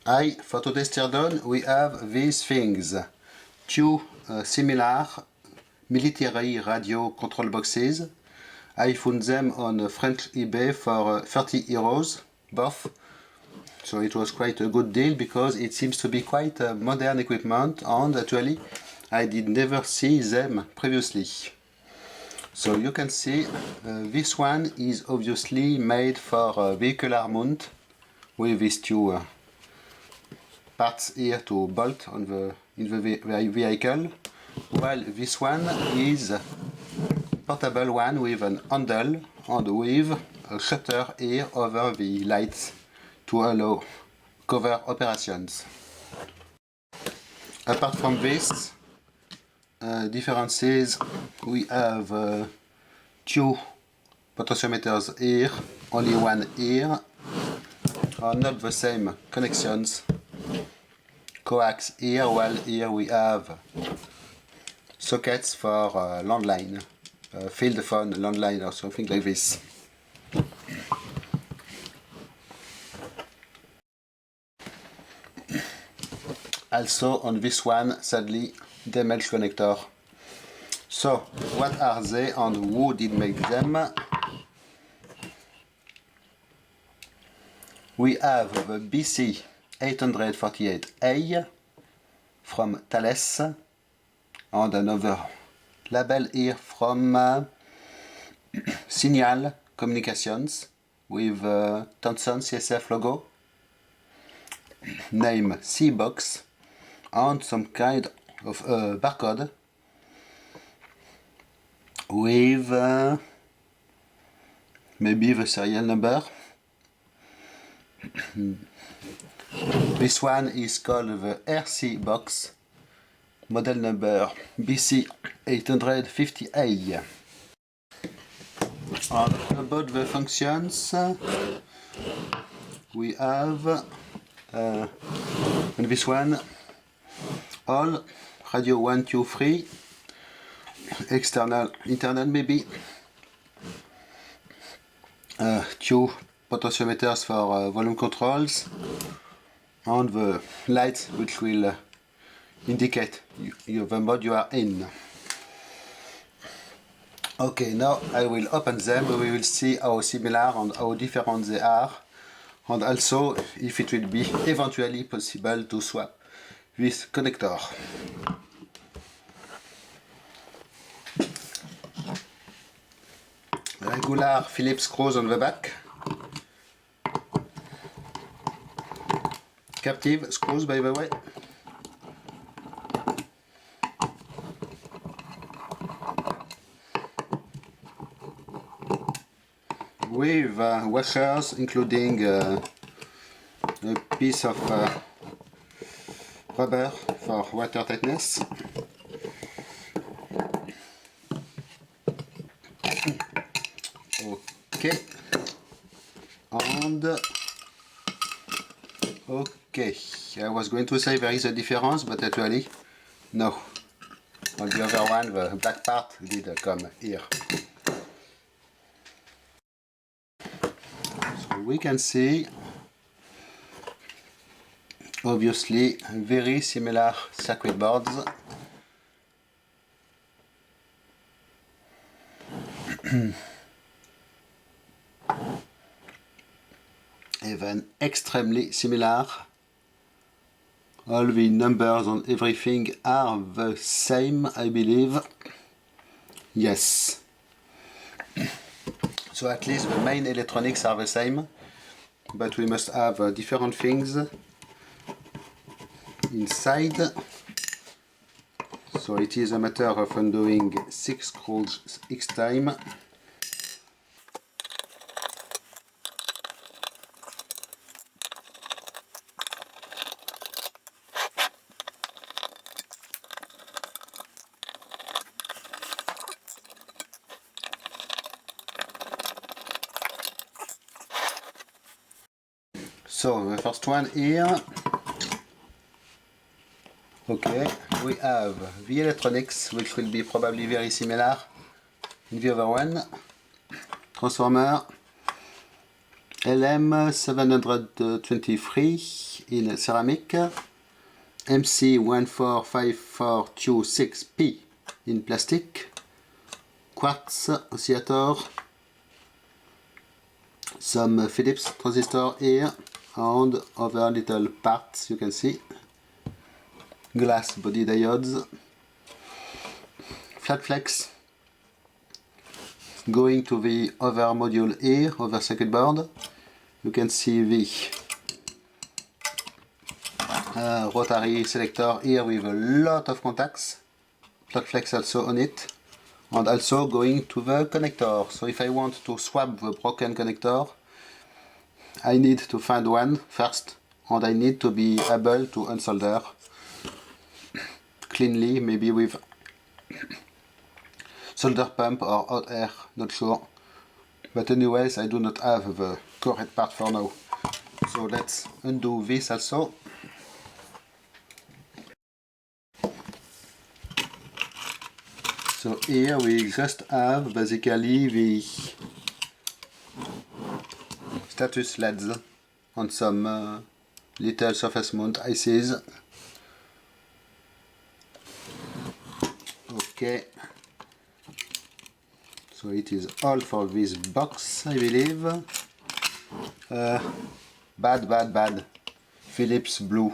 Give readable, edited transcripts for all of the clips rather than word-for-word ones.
For today's teardown we have these things. Two similar military radio control boxes. I found them on French eBay for 30 euros, both. So it was quite a good deal because it seems to be quite modern equipment, and actually I did never see them previously. So you can see this one is obviously made for vehicular mount with these two parts here to bolt on in the vehicle, while this one is a portable one with an handle and with a shutter here over the lights to allow cover operations. Apart from this, differences, we have two potentiometers here, only one here, are not the same connections. Coax here, while here we have sockets for landline, field phone landline or something like this. Also on this one, sadly, damaged connector. So, what are they and who did make them? We have the BC 848A from Thales, and another label here from Signal Communications with Thomson CSF logo, name C-Box, and some kind of barcode with maybe the serial number. This one is called the RC box, model number BC850A. And about the functions, we have on this one all radio 1, 2, 3, external, internal maybe, two potentiometers for volume controls, and the lights which will indicate the mode you are in. Okay, now I will open them. We will see how similar and how different they are, and also if it will be eventually possible to swap this connector. Regular Phillips screws on the back. Captive screws, by the way. With washers, including a piece of rubber for water tightness. Okay, and okay, I was going to say there is a difference, but actually no. On the other one, the black part did come here. So we can see obviously very similar circuit boards. Even extremely similar. All the numbers and everything are the same, I believe. Yes. So at least the main electronics are the same, but we must have different things inside. So it is a matter of undoing 6 screws each time. So the first one here. Okay, we have the electronics, which will be probably very similar in the other one. Transformer, LM723 in ceramic, MC14542 in plastic, quartz oscillator, some Philips transistor here, and other little parts you can see, glass body diodes, flat flex, going to the other module here, other circuit board. You can see the rotary selector here with a lot of contacts, flat flex also on it, and also going to the connector. So if I want to swap the broken connector, I need to find one first, and I need to be able to unsolder cleanly, maybe with solder pump or hot air, not sure. But anyways, I do not have the correct part for now. So let's undo this also. So here we just have basically the status LEDs on some little surface mount ICs. Okay. So it is all for this box, I believe. Bad. Philips Blue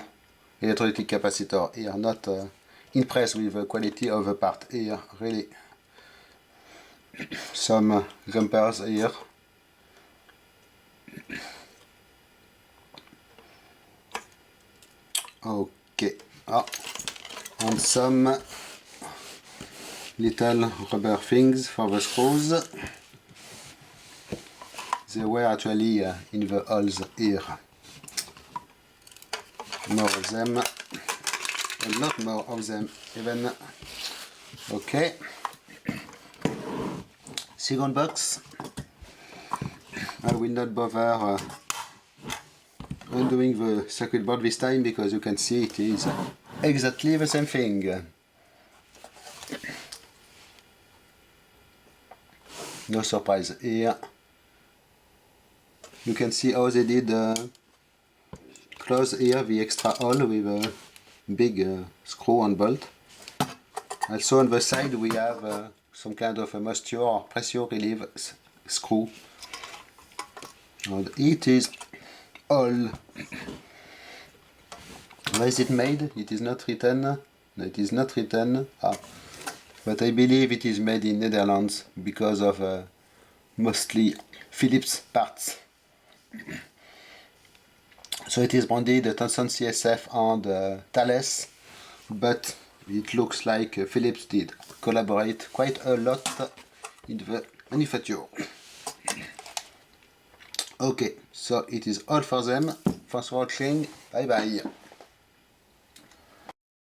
electrolytic capacitor here. Not impressed with the quality of the part here, really. Some jumpers here. Okay. And some little rubber things for the screws. They were actually in the holes here. More of them, a lot more of them even. Okay. Second box. I will not bother undoing the circuit board this time because you can see it is exactly the same thing. No surprise here. You can see how they did close here the extra hole with a big screw and bolt. Also on the side we have some kind of a moisture or pressure relief screw. And it is all. Where is it made? It is not written. No, it is not written. But I believe it is made in Netherlands because of mostly Philips parts. So it is branded Thomson CSF and Thales, but it looks like Philips did collaborate quite a lot in the manufacture. Okay, so it is all for them. Thanks for watching. Bye bye.